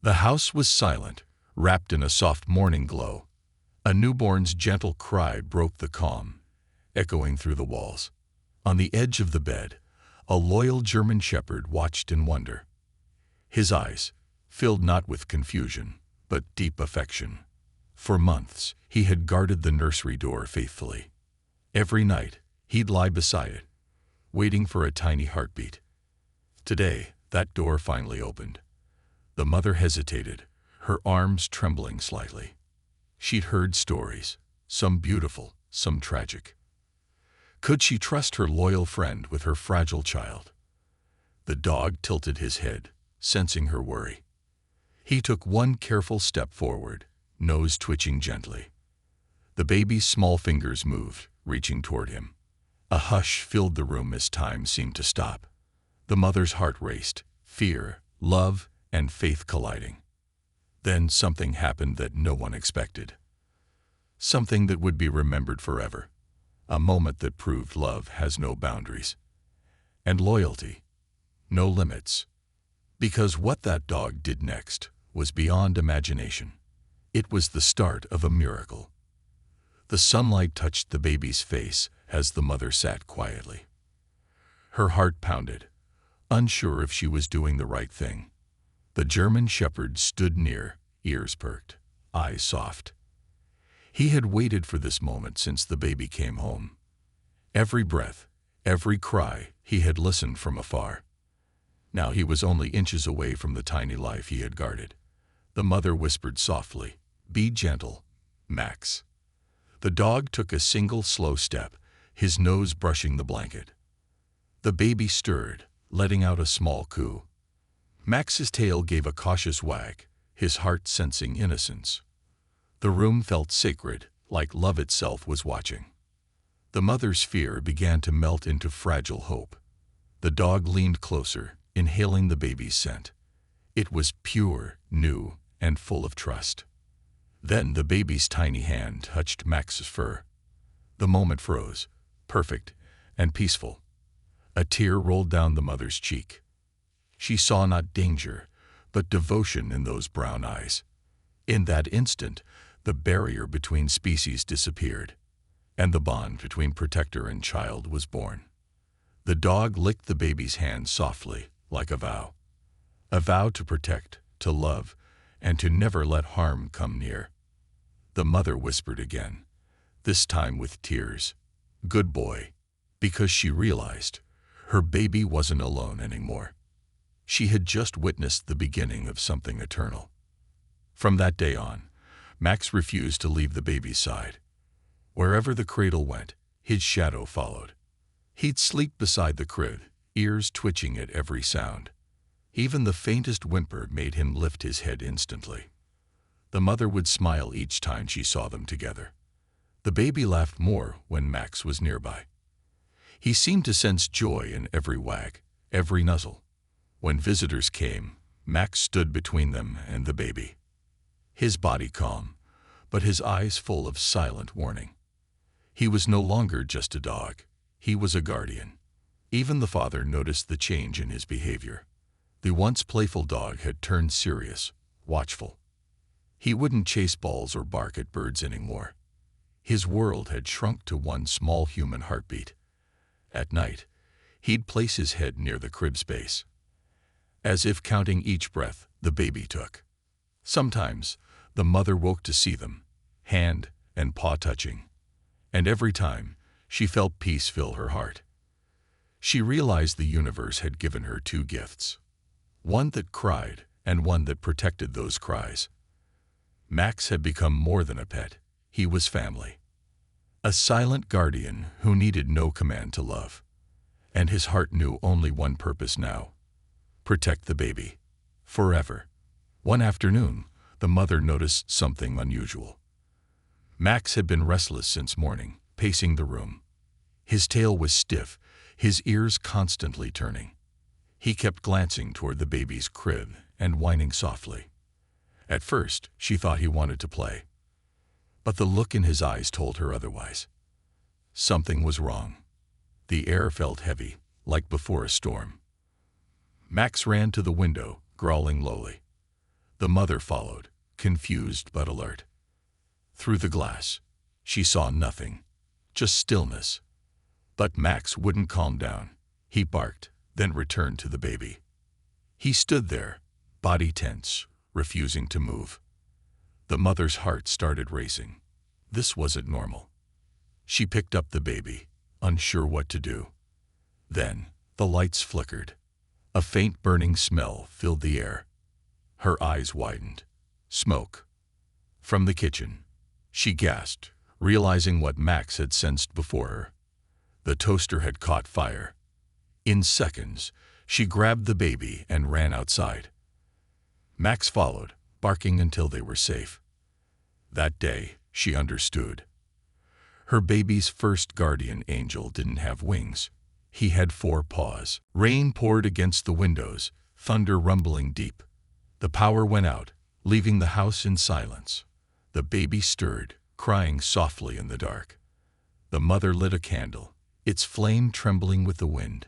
The house was silent, wrapped in a soft morning glow. A newborn's gentle cry broke the calm, echoing through the walls. On the edge of the bed, a loyal German shepherd watched in wonder. His eyes, filled not with confusion, but deep affection. For months, he had guarded the nursery door faithfully. Every night, he'd lie beside it, waiting for a tiny heartbeat. Today, that door finally opened. The mother hesitated, her arms trembling slightly. She'd heard stories, some beautiful, some tragic. Could she trust her loyal friend with her fragile child? The dog tilted his head, sensing her worry. He took one careful step forward, nose twitching gently. The baby's small fingers moved, reaching toward him. A hush filled the room as time seemed to stop. The mother's heart raced, fear, love, and faith colliding. Then something happened that no one expected. Something that would be remembered forever. A moment that proved love has no boundaries. And loyalty, no limits. Because what that dog did next was beyond imagination. It was the start of a miracle. The sunlight touched the baby's face as the mother sat quietly. Her heart pounded, unsure if she was doing the right thing. The German shepherd stood near, ears perked, eyes soft. He had waited for this moment since the baby came home. Every breath, every cry, he had listened from afar. Now he was only inches away from the tiny life he had guarded. The mother whispered softly, "Be gentle, Max." The dog took a single slow step, his nose brushing the blanket. The baby stirred, letting out a small coo. Max's tail gave a cautious wag, his heart sensing innocence. The room felt sacred, like love itself was watching. The mother's fear began to melt into fragile hope. The dog leaned closer, inhaling the baby's scent. It was pure, new, and full of trust. Then the baby's tiny hand touched Max's fur. The moment froze, perfect and peaceful. A tear rolled down the mother's cheek. She saw not danger, but devotion in those brown eyes. In that instant, the barrier between species disappeared, and the bond between protector and child was born. The dog licked the baby's hand softly, like a vow. A vow to protect, to love, and to never let harm come near. The mother whispered again, this time with tears, "Good boy," because she realized her baby wasn't alone anymore. She had just witnessed the beginning of something eternal. From that day on, Max refused to leave the baby's side. Wherever the cradle went, his shadow followed. He'd sleep beside the crib, ears twitching at every sound. Even the faintest whimper made him lift his head instantly. The mother would smile each time she saw them together. The baby laughed more when Max was nearby. He seemed to sense joy in every wag, every nuzzle. When visitors came, Max stood between them and the baby. His body calm, but his eyes full of silent warning. He was no longer just a dog. He was a guardian. Even the father noticed the change in his behavior. The once playful dog had turned serious, watchful. He wouldn't chase balls or bark at birds anymore. His world had shrunk to one small human heartbeat. At night, he'd place his head near the crib space, as if counting each breath the baby took. Sometimes, the mother woke to see them, hand and paw touching, and every time, she felt peace fill her heart. She realized the universe had given her two gifts, one that cried and one that protected those cries. Max had become more than a pet. He was family. A silent guardian who needed no command to love. And his heart knew only one purpose now: protect the baby. Forever. One afternoon, the mother noticed something unusual. Max had been restless since morning, pacing the room. His tail was stiff, his ears constantly turning. He kept glancing toward the baby's crib and whining softly. At first, she thought he wanted to play. But the look in his eyes told her otherwise. Something was wrong. The air felt heavy, like before a storm. Max ran to the window, growling lowly. The mother followed, confused but alert. Through the glass, she saw nothing, just stillness. But Max wouldn't calm down. He barked, then returned to the baby. He stood there, body tense, refusing to move. The mother's heart started racing. This wasn't normal. She picked up the baby, unsure what to do. Then, the lights flickered. A faint burning smell filled the air. Her eyes widened. Smoke. From the kitchen. She gasped, realizing what Max had sensed before her. The toaster had caught fire. In seconds, she grabbed the baby and ran outside. Max followed, barking until they were safe. That day, she understood. Her baby's first guardian angel didn't have wings. He had 4 paws. Rain poured against the windows, thunder rumbling deep. The power went out, leaving the house in silence. The baby stirred, crying softly in the dark. The mother lit a candle, its flame trembling with the wind.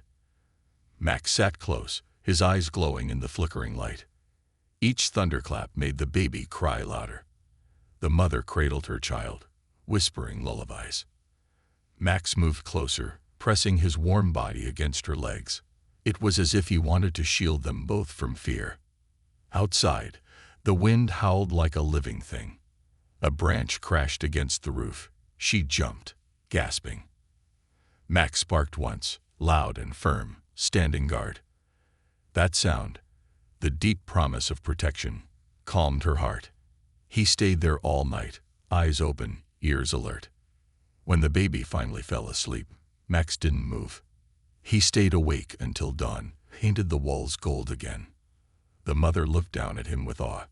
Max sat close, his eyes glowing in the flickering light. Each thunderclap made the baby cry louder. The mother cradled her child, whispering lullabies. Max moved closer, pressing his warm body against her legs. It was as if he wanted to shield them both from fear. Outside, the wind howled like a living thing. A branch crashed against the roof. She jumped, gasping. Max barked once, loud and firm, standing guard. That sound, the deep promise of protection, calmed her heart. He stayed there all night, eyes open, ears alert. When the baby finally fell asleep, Max didn't move. He stayed awake until dawn, painted the walls gold again. The mother looked down at him with awe.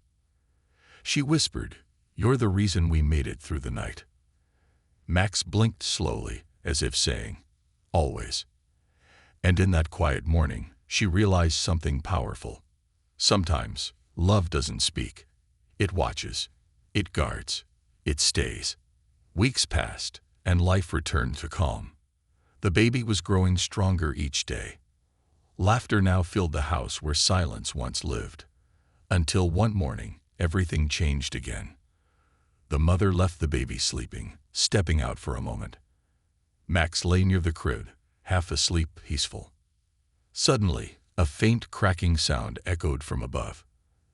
She whispered, "You're the reason we made it through the night." Max blinked slowly, as if saying, "Always." And in that quiet morning, she realized something powerful. Sometimes, love doesn't speak. It watches. It guards. It stays. Weeks passed, and life returned to calm. The baby was growing stronger each day. Laughter now filled the house where silence once lived. Until one morning, everything changed again. The mother left the baby sleeping, stepping out for a moment. Max lay near the crib, half asleep, peaceful. Suddenly, a faint cracking sound echoed from above.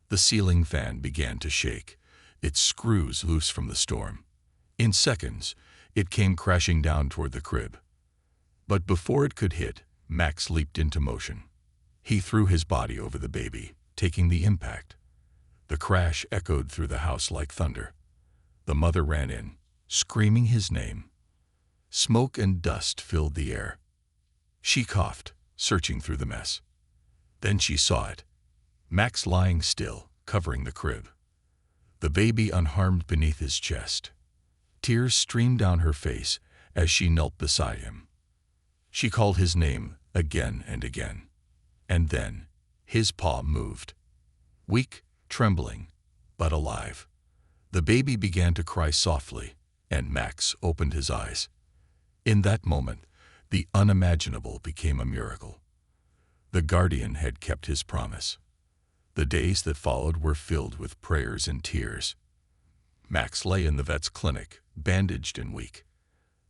The ceiling fan began to shake, its screws loose from the storm. In seconds, it came crashing down toward the crib. But before it could hit, Max leaped into motion. He threw his body over the baby, taking the impact. The crash echoed through the house like thunder. The mother ran in, screaming his name. Smoke and dust filled the air. She coughed, searching through the mess. Then she saw it. Max lying still, covering the crib. The baby unharmed beneath his chest. Tears streamed down her face as she knelt beside him. She called his name again and again. And then, his paw moved. Weak, trembling, but alive. The baby began to cry softly, and Max opened his eyes. In that moment, the unimaginable became a miracle. The guardian had kept his promise. The days that followed were filled with prayers and tears. Max lay in the vet's clinic, bandaged and weak.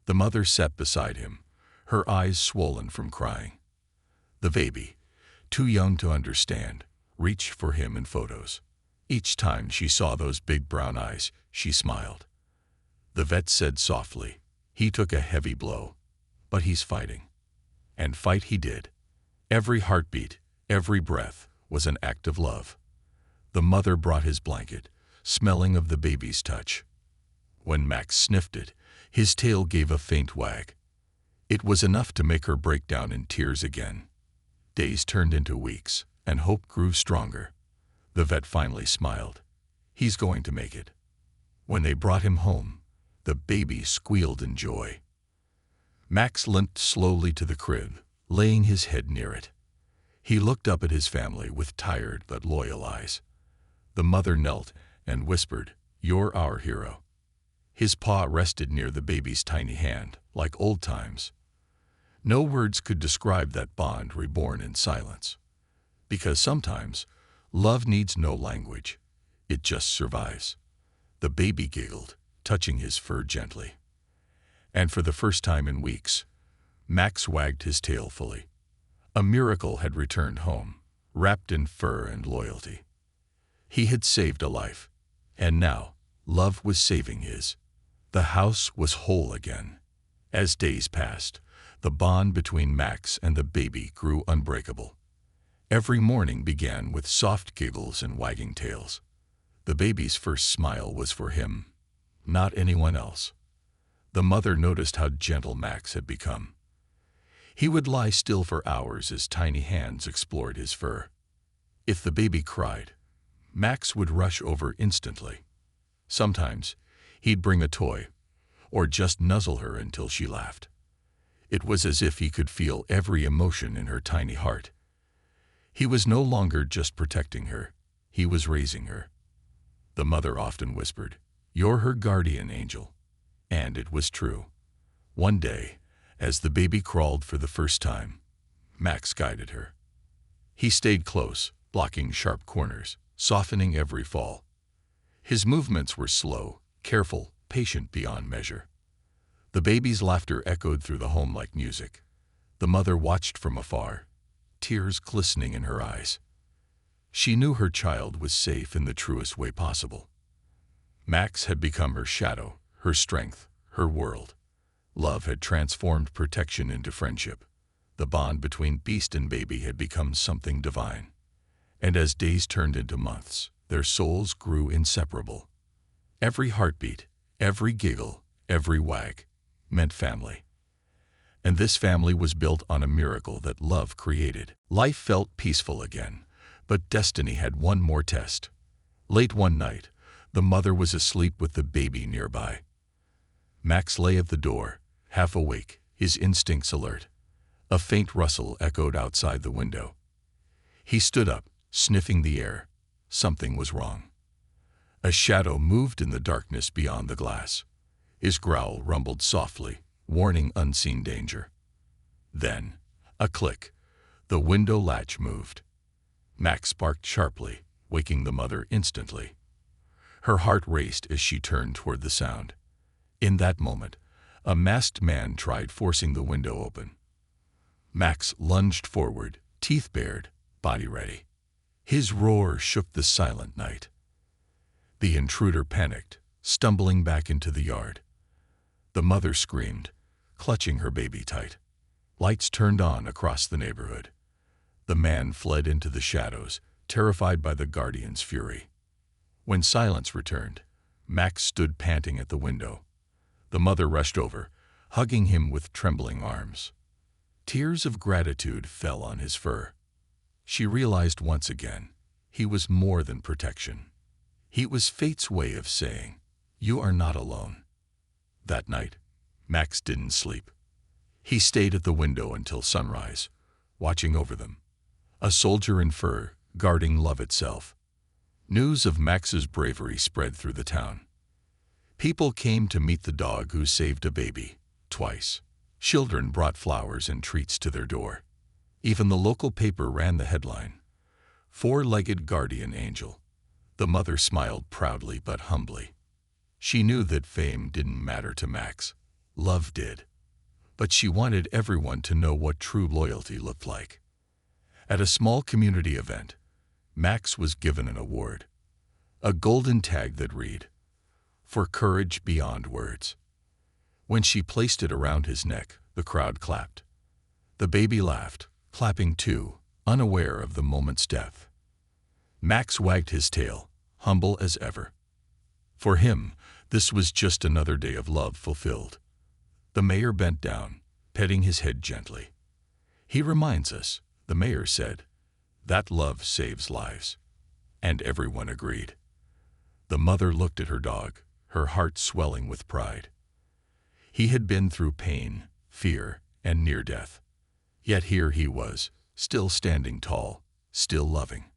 The mother sat beside him, her eyes swollen from crying. The baby, too young to understand, reached for him in photos. Each time she saw those big brown eyes, she smiled. The vet said softly, "He took a heavy blow, but he's fighting." And fight he did. Every heartbeat, every breath was an act of love. The mother brought his blanket, smelling of the baby's touch. When Max sniffed it, his tail gave a faint wag. It was enough to make her break down in tears again. Days turned into weeks, and hope grew stronger. The vet finally smiled. He's going to make it. When they brought him home, the baby squealed in joy. Max limped slowly to the crib, laying his head near it. He looked up at his family with tired but loyal eyes. The mother knelt and whispered, "You're our hero." His paw rested near the baby's tiny hand, like old times. No words could describe that bond reborn in silence. Because sometimes, love needs no language. it just survives. The baby giggled, touching his fur gently. And for the first time in weeks, Max wagged his tail fully. A miracle had returned home, wrapped in fur and loyalty. He had saved a life, and now love was saving his. The house was whole again. As days passed, the bond between Max and the baby grew unbreakable. Every morning began with soft giggles and wagging tails. The baby's first smile was for him, not anyone else. The mother noticed how gentle Max had become. He would lie still for hours as tiny hands explored his fur. If the baby cried, Max would rush over instantly. Sometimes he'd bring a toy, or just nuzzle her until she laughed. It was as if he could feel every emotion in her tiny heart. He was no longer just protecting her, he was raising her. The mother often whispered, "You're her guardian angel." And it was true. One day, as the baby crawled for the first time, Max guided her. He stayed close, blocking sharp corners, softening every fall. His movements were slow, careful, patient beyond measure. The baby's laughter echoed through the home like music. The mother watched from afar, tears glistening in her eyes. She knew her child was safe in the truest way possible. Max had become her shadow, her strength, her world. Love had transformed protection into friendship. The bond between beast and baby had become something divine. And as days turned into months, their souls grew inseparable. Every heartbeat, every giggle, every wag meant family. And this family was built on a miracle that love created. Life felt peaceful again, but destiny had one more test. Late one night, the mother was asleep with the baby nearby. Max lay at the door, half awake, his instincts alert. A faint rustle echoed outside the window. He stood up, sniffing the air. Something was wrong. A shadow moved in the darkness beyond the glass. His growl rumbled softly, warning unseen danger. Then, a click. The window latch moved. Max barked sharply, waking the mother instantly. Her heart raced as she turned toward the sound. In that moment, a masked man tried forcing the window open. Max lunged forward, teeth bared, body ready. His roar shook the silent night. The intruder panicked, stumbling back into the yard. The mother screamed, clutching her baby tight. Lights turned on across the neighborhood. The man fled into the shadows, terrified by the guardian's fury. When silence returned, Max stood panting at the window. The mother rushed over, hugging him with trembling arms. Tears of gratitude fell on his fur. She realized once again, he was more than protection. He was fate's way of saying, "You are not alone." That night, Max didn't sleep. He stayed at the window until sunrise, watching over them. A soldier in fur, guarding love itself. News of Max's bravery spread through the town. People came to meet the dog who saved a baby, twice. Children brought flowers and treats to their door. Even the local paper ran the headline, "Four-legged guardian angel." The mother smiled proudly but humbly. She knew that fame didn't matter to Max. Love did. But she wanted everyone to know what true loyalty looked like. At a small community event, Max was given an award. A golden tag that read, "For courage beyond words." When she placed it around his neck, the crowd clapped. The baby laughed, clapping too, unaware of the moment's depth. Max wagged his tail, humble as ever. For him, this was just another day of love fulfilled. The mayor bent down, petting his head gently. "He reminds us," the mayor said, "that love saves lives." And everyone agreed. The mother looked at her dog, her heart swelling with pride. He had been through pain, fear, and near death. Yet here he was, still standing tall, still loving.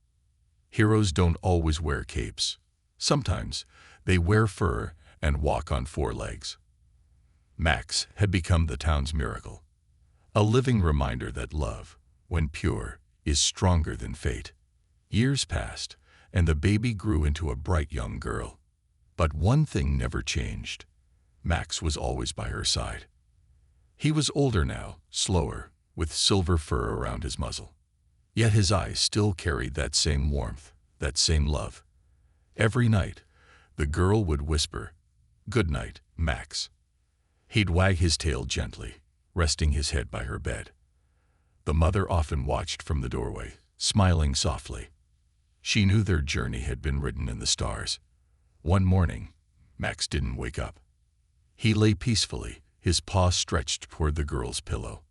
Heroes don't always wear capes. Sometimes they wear fur and walk on four legs. Max had become the town's miracle, a living reminder that love, when pure, is stronger than fate. Years passed, and the baby grew into a bright young girl. But one thing never changed. Max was always by her side. He was older now, slower, with silver fur around his muzzle. Yet his eyes still carried that same warmth, that same love. Every night, the girl would whisper, "Good night, Max." He'd wag his tail gently, resting his head by her bed. The mother often watched from the doorway, smiling softly. She knew their journey had been written in the stars. One morning, Max didn't wake up. He lay peacefully, his paw stretched toward the girl's pillow.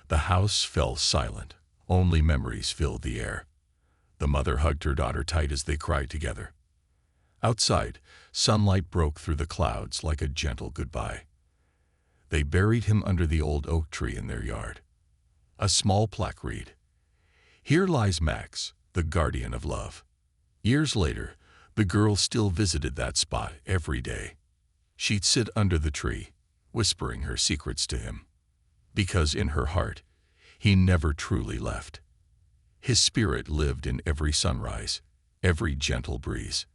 The house fell silent. Only memories filled the air. The mother hugged her daughter tight as they cried together. Outside, sunlight broke through the clouds like a gentle goodbye. They buried him under the old oak tree in their yard. A small plaque read, "Here lies Max, the guardian of love." Years later, the girl still visited that spot every day. She'd sit under the tree, whispering her secrets to him. Because in her heart, he never truly left. His spirit lived in every sunrise, every gentle breeze.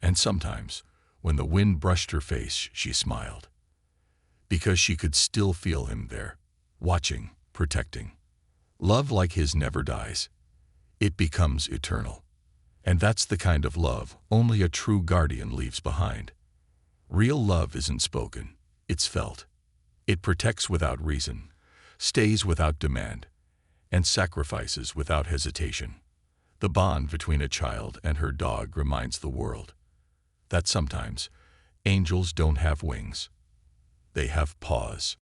And sometimes, when the wind brushed her face, she smiled. Because she could still feel him there, watching, protecting. Love like his never dies. It becomes eternal. And that's the kind of love only a true guardian leaves behind. Real love isn't spoken, it's felt. It protects without reason, stays without demand, and sacrifices without hesitation. The bond between a child and her dog reminds the world that sometimes angels don't have wings, they have paws.